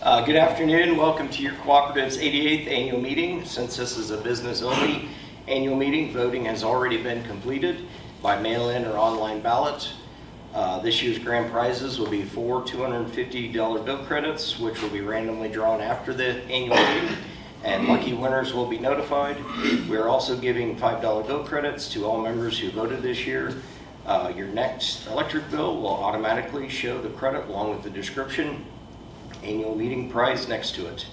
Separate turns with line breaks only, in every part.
Good afternoon. Welcome to your Cooperative's 88th annual meeting. Since this is a business-only annual meeting, voting has already been completed by mail-in or online ballot. This year's grand prizes will be 4 $250 bill credits, which will be randomly drawn after the annual meeting, and lucky winners will be notified. We are also giving $5 bill credits to all members who voted this year. Your next electric bill will automatically show the credit along with the description, annual meeting prize next to it.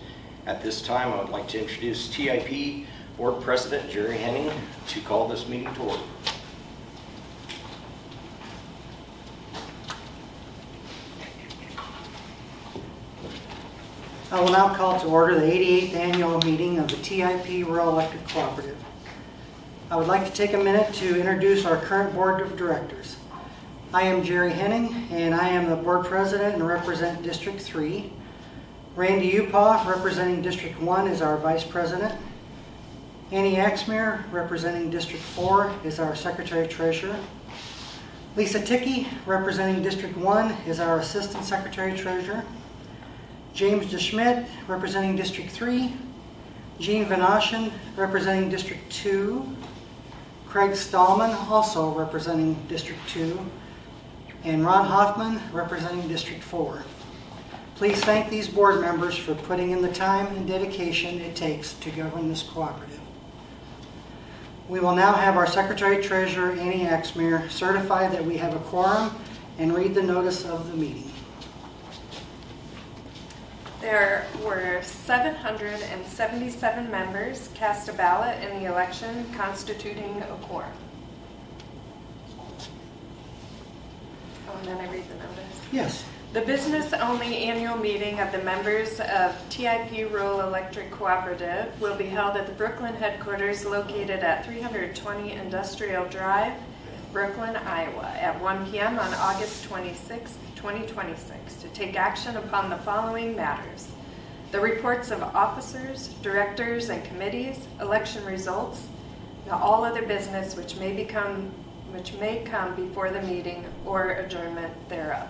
At this time, I would like to introduce T.I.P. Board President Jerry Henning to call this meeting to order.
I will now call to order the 88th annual meeting of the T.I.P. Rural Electric Cooperative. I would like to take a minute to introduce our current board of directors. I am Jerry Henning, and I am the board president and represent District 3. Randy Upaw, representing District 1, is our vice president. Annie Axmere, representing District 4, is our secretary treasurer. Lisa Tickey, representing District 1, is our assistant secretary treasurer. James DeSchmidt, representing District 3. Jean Van Oschen, representing District 2. Craig Stallman, also representing District 2. And Ron Hoffman, representing District 4. Please thank these board members for putting in the time and dedication it takes to govern this cooperative. We will now have our secretary treasurer, Annie Axmere, certify that we have a quorum and read the notice of the meeting.
There were 777 members cast a ballot in the election, constituting a quorum. Oh, and then I read the notice.
Yes.
The business-only annual meeting of the members of T.I.P. Rural Electric Cooperative will be held at the Brooklyn headquarters located at 320 Industrial Drive, Brooklyn, Iowa, at 1 p.m. on August 26, 2026, to take action upon the following matters: the reports of officers, directors, and committees, election results, and all other business which may come before the meeting or adjournment thereof.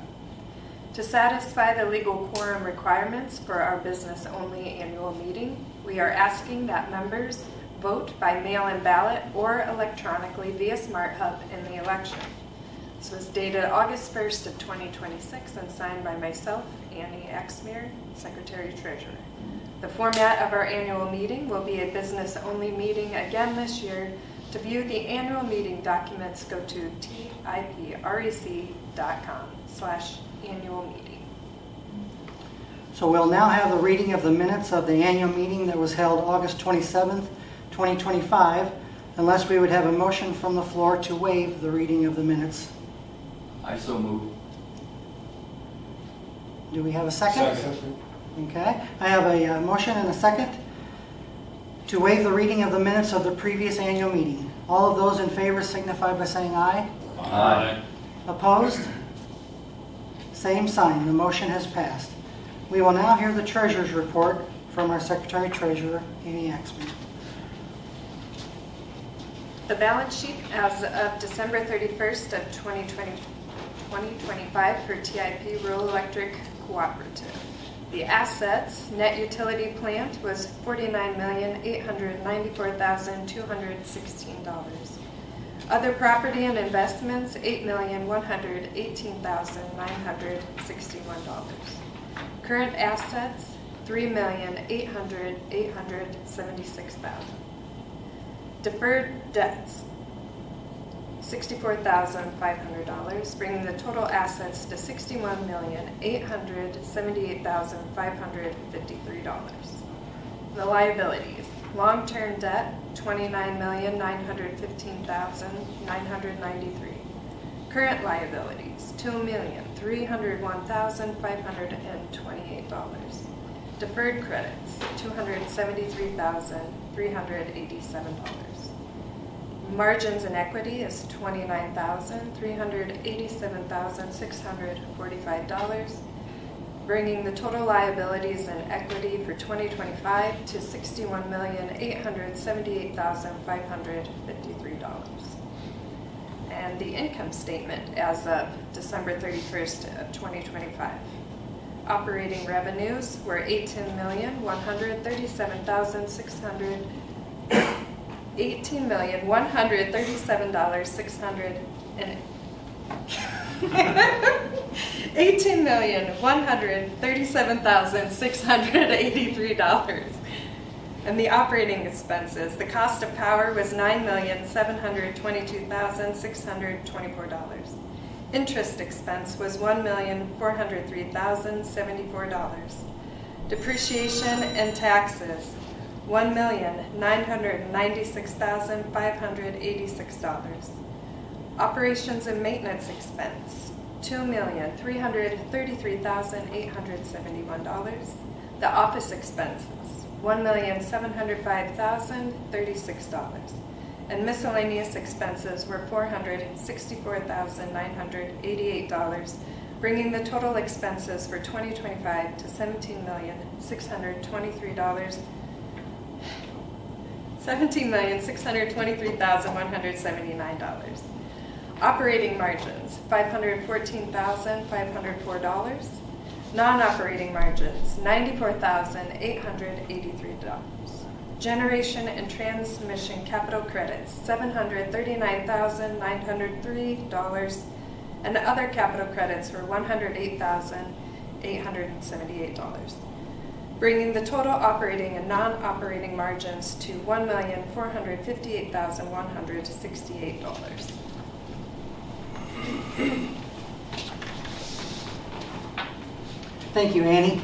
To satisfy the legal quorum requirements for our business-only annual meeting, we are asking that members vote by mail-in ballot or electronically via Smart Hub in the election. This was dated August 1st of 2026 and signed by myself, Annie Axmere, Secretary Treasurer. The format of our annual meeting will be a business-only meeting again this year. To view the annual meeting documents, go to tiprec.com/annual meeting.
So we'll now have the reading of the minutes of the annual meeting that was held August 27th, 2025, unless we would have a motion from the floor to waive the reading of the minutes.
I so move.
Do we have a second?
Second.
Okay. I have a motion and a second to waive the reading of the minutes of the previous annual meeting. All of those in favor signify by saying aye.
Aye.
Opposed? Same sign. The motion has passed. We will now hear the treasurer's report from our secretary treasurer, Annie Axmere.
The balance sheet as of December 31st of 2025 for T.I.P. Rural Electric Cooperative. The assets, net utility plant, was $49,894,216. Other property and investments, $8,118,961. Current assets, $3,876,000. Deferred debts, $64,500, bringing the total assets to $61,878,553. The liabilities: long-term debt, $29,915,993. Current liabilities, $2,301,528. Deferred credits, $273,387. Margins in equity is $29,387,645, bringing the total liabilities in equity for 2025 to $61,878,553. And the income statement as of December 31st of 2025. Operating revenues were $18,137,600. $18,137,683. And the operating expenses, the cost of power was $9,722,624. Interest expense was $1,403,074. Depreciation and taxes, $1,996,586. Operations and maintenance expense, $2,333,871. The office expenses, $1,705,036. And miscellaneous expenses were $464,988, bringing the total expenses for 2025 to $17,623,179. Operating margins, $514,504. Non-operating margins, $94,883. Generation and transmission capital credits, $739,903. And other capital credits were $108,878. Bringing the total operating and non-operating margins to $1,458,168.
Thank you, Annie.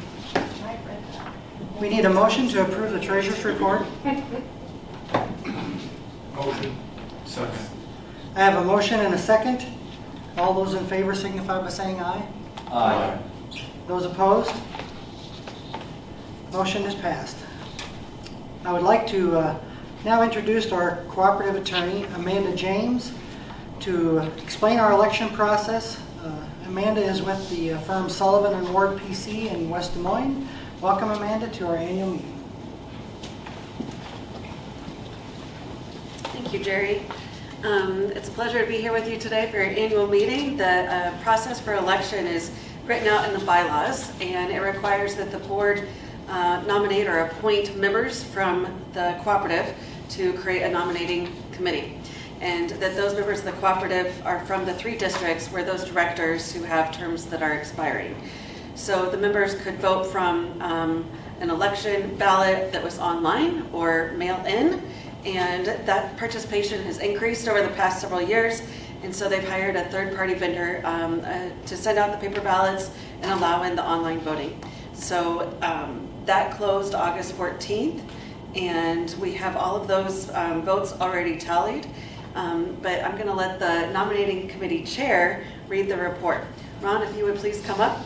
We need a motion to approve the treasurer's report.
Motion. Second.
I have a motion and a second. All those in favor signify by saying aye.
Aye.
Those opposed? Motion is passed. I would like to now introduce our cooperative attorney, Amanda James, to explain our election process. Amanda is with the firm Sullivan and Ward PC in West Des Moines. Welcome, Amanda, to our annual meeting.
Thank you, Jerry. It's a pleasure to be here with you today for your annual meeting. The process for election is written out in the bylaws, and it requires that the board nominate or appoint members from the cooperative to create a nominating committee. And that those members of the cooperative are from the 3 districts where those directors who have terms that are expiring. So the members could vote from an election ballot that was online or mail-in, and that participation has increased over the past several years, and so they've hired a third-party vendor to send out the paper ballots and allow in the online voting. So that closed August 14th, and we have all of those votes already tallied. But I'm going to let the nominating committee chair read the report. Ron, if you would please come up.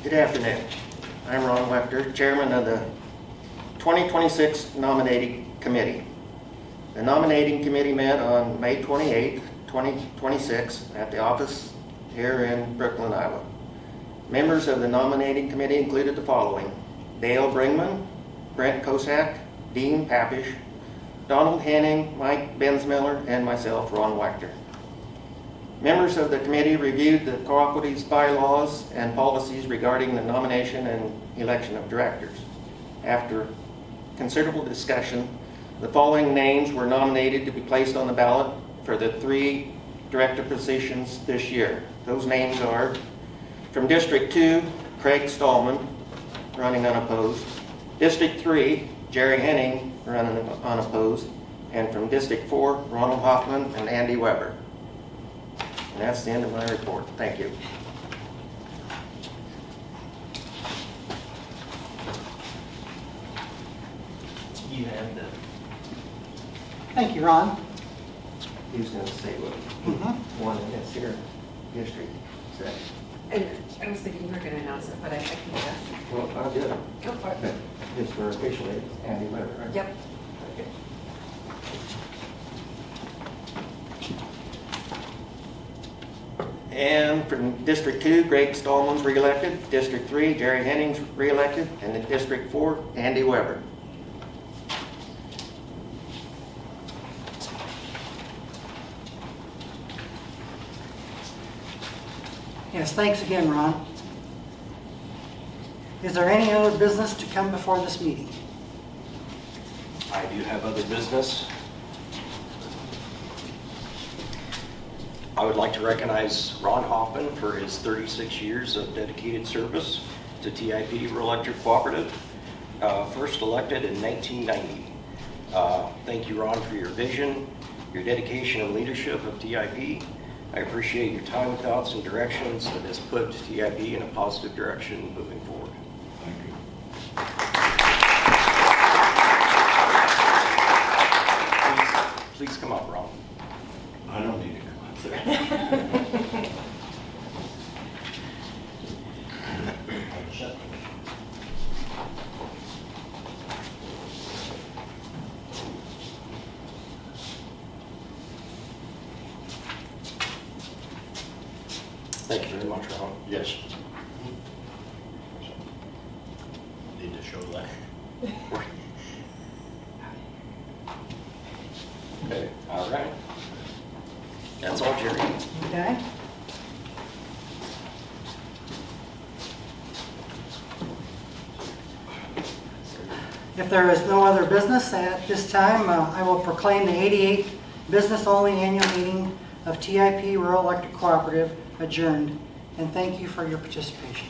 Good afternoon. I'm Ron Wechter, Chairman of the 2026 Nominating Committee. The Nominating Committee met on May 28, 2026 at the office here in Brooklyn, Iowa. Members of the Nominating Committee included the following: Dale Bringman, Brent Kosak, Dean Papish, Donald Henning, Mike Bensmiller, and myself, Ron Wechter. Members of the committee reviewed the cooperative's bylaws and policies regarding the nomination and election of directors. After considerable discussion, the following names were nominated to be placed on the ballot for the 3 director positions this year. Those names are: from District 2, Craig Stallman, running unopposed; District 3, Jerry Henning, running unopposed; and from District 4, Ronald Hoffman and Andy Weber. And that's the end of my report. Thank you. You have the...
Thank you, Ron.
He was going to say what one in this here district said.
And I was thinking you were going to announce it, but I can do that.
Well, I'll do it.
Go for it.
Just for officially, it's Andy Weber, right?
Yep.
Okay.
And from District 2, Greg Stallman's reelected. District 3, Jerry Henning's reelected. And in District 4, Andy Weber.
Yes, thanks again, Ron. Is there any other business to come before this meeting?
I do have other business. I would like to recognize Ron Hoffman for his 36 years of dedicated service to TIP Rural Electric Cooperative, first elected in 1990. Thank you, Ron, for your vision, your dedication and leadership of TIP. I appreciate your time, thoughts, and directions that has put TIP in a positive direction moving forward.
Thank you.
Please come up, Ron.
I don't need to come up there.
Thank you very much, Ron.
Yes. Need to show that.
Okay, all right. That's all, Jerry.
Okay. If there is no other business at this time, I will proclaim the 88th business-only annual meeting of TIP Rural Electric Cooperative adjourned, and thank you for your participation.